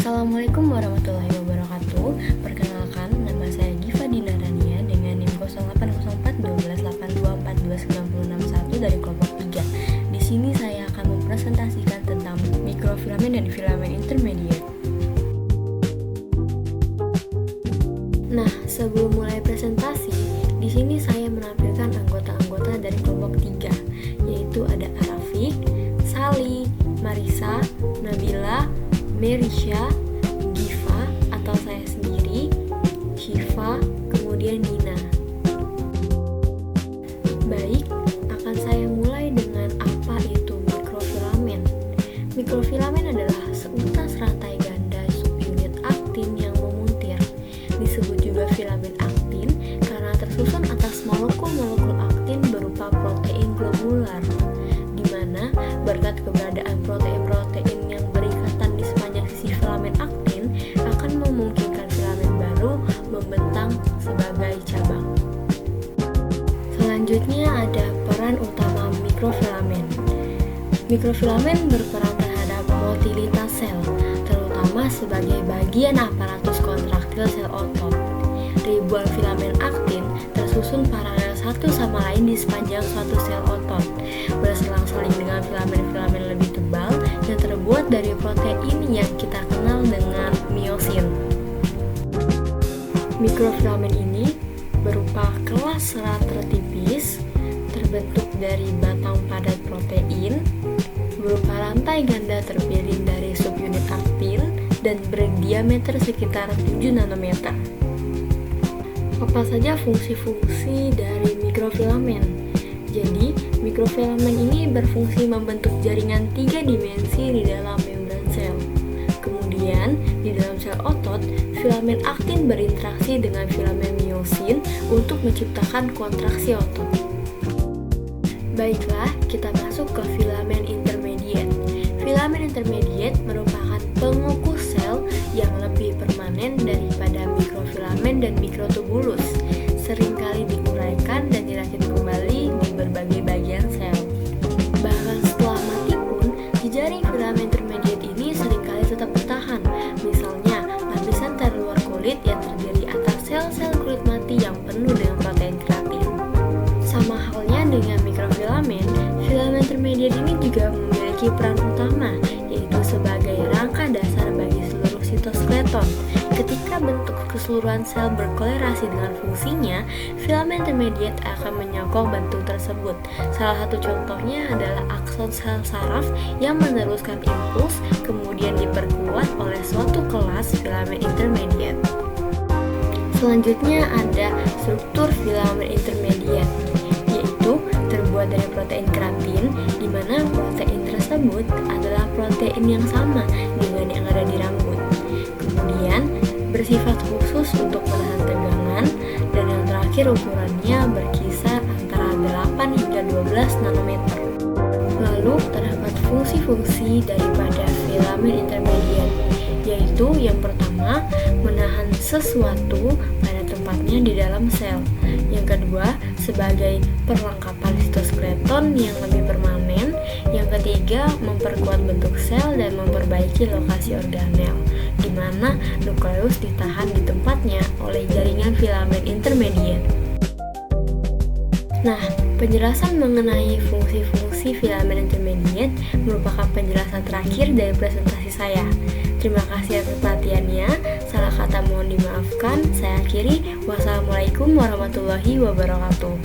Assalamualaikum warahmatullahi wabarakatuh. Perkenalkan, nama saya Giva Dinarania dengan NIM 0804 12182429661 dari kelompok 3. Di sini saya akan mempresentasikan tentang mikrofilamen dan filamen intermediate. Nah, sebelum mulai presentasi, di sini saya menampilkan anggota-anggota dari kelompok 3, yaitu ada Arafiq, Sali, Marisa, Nabila, Merisha, Giva atau saya sendiri, Syifa, kemudian Nina. Baik, akan saya mulai dengan apa itu mikrofilamen. Mikrofilamen adalah seutas rantai ganda subunit aktin yang memuntir. Disebut juga filamen aktin karena tersusun atas molekul-molekul aktin berupa protein globular, di mana berkat keberadaan protein-protein yang berikatan di sepanjang sisi filamen aktin akan memungkinkan filamen baru membentang sebagai cabang. Selanjutnya ada peran utama mikrofilamen. Mikrofilamen berperan terhadap motilitas sel, terutama sebagai bagian aparatus kontraktil sel otot. Ribuan filamen aktin tersusun paralel satu sama lain di sepanjang suatu sel otot, berselang-seling dengan filamen-filamen lebih tebal yang terbuat dari protein yang kita kenal dengan miosin. Mikrofilamen ini berupa kelas serat tertipis, terbentuk dari batang padat protein, berupa rantai ganda terpiring dari subunit aktin, dan berdiameter sekitar 7 nanometer. Apa saja fungsi-fungsi dari mikrofilamen? Jadi, mikrofilamen ini berfungsi membentuk jaringan 3 dimensi di dalam membran sel. Kemudian, di dalam sel otot, filamen aktin berinteraksi dengan filamen miosin untuk menciptakan kontraksi otot. Baiklah, kita masuk ke filamen intermediate. Filamen intermediate merupakan pengukus sel yang lebih permanen daripada mikrofilamen dan mikrotubulus, seringkali diuraikan dan dirakit kembali di berbagai bagian sel. Bahkan setelah mati pun, jejaring filamen intermediate ini seringkali tetap bertahan. Misalnya, lapisan terluar kulit yang terdiri atas sel-sel kulit mati yang penuh dengan protein keratin. Sama halnya dengan mikrofilamen, filamen intermediate ini juga memiliki peran utama, yaitu sebagai rangka dasar bagi seluruh sitoskeleton. Ketika bentuk keseluruhan sel berkolerasi dengan fungsinya, filamen intermediate akan menyokong bentuk tersebut. Salah satu contohnya adalah akson sel saraf yang meneruskan impuls kemudian diperkuat oleh suatu kelas filamen intermediate. Selanjutnya ada struktur filamen intermediate, yaitu terbuat dari protein keratin, di mana protein tersebut adalah protein yang sama dengan yang ada di rambut. Kemudian bersifat khusus untuk menahan tegangan, dan yang terakhir ukurannya berkisar antara 8 hingga 12 nanometer. Lalu terdapat fungsi-fungsi daripada filamen intermediate, yaitu yang pertama, menahan sesuatu pada tempatnya di dalam sel. Yang kedua, sebagai perlengkapan sitoskeleton yang lebih permanen. Yang ketiga, memperkuat bentuk sel dan memperbaiki lokasi organel, di mana nukleus ditahan di tempatnya oleh jaringan filamen intermediate. Nah, penjelasan mengenai fungsi-fungsi filamen intermediate merupakan penjelasan terakhir dari presentasi saya. Terima kasih atas perhatiannya. Salah kata mohon dimaafkan. Saya akhiri. Wassalamualaikum warahmatullahi wabarakatuh.